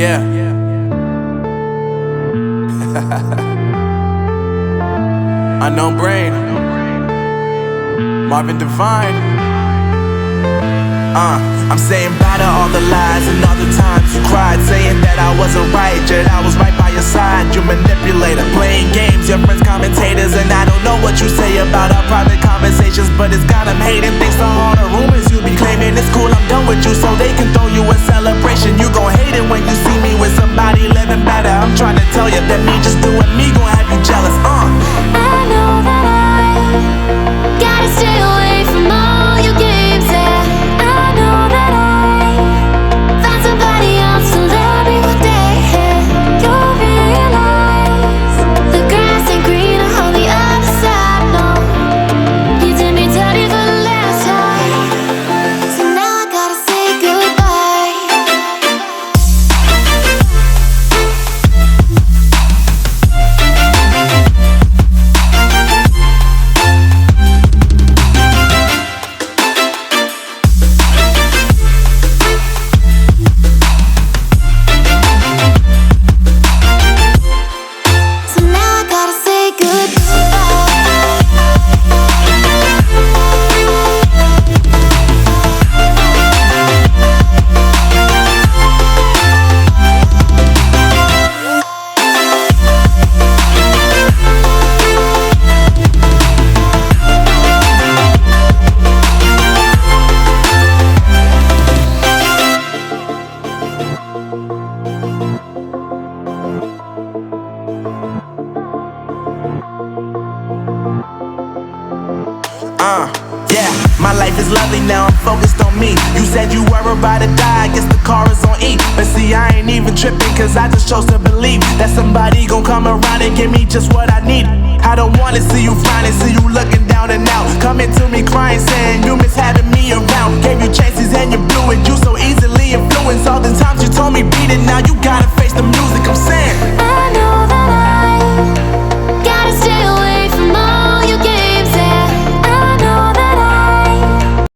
Yeah. Unknown Brain, Marvin Divine. I'm saying bye to all the lies and all the times you cried, saying that I wasn't right, yet I was right by your side. You manipulator, playing games, your friends commentators, and I don't know what you say about our private conversations, but it's got them hating. Thanks to all the rumors you be claiming. It's cool, I'm done with you, so they can throw you a celebration. You gon' hate it when you see me with somebody living better. I'm trying to tell you that me just doing me gon' have you jealous. I know that I gotta stay away from all your games, yeah. I know that I found somebody else to love me one day, yeah. You'll realize the grass ain't greener on the other side, no. You did me dirty for the last time, so now I gotta say goodbye. So now I gotta say Yeah, my life is lovely now, I'm focused on me. You said you were about to die, I guess the car is on E. But see, I ain't even tripping, cause I just chose to believe that somebody gon' come around and give me just what I need. I don't wanna see you finally, see you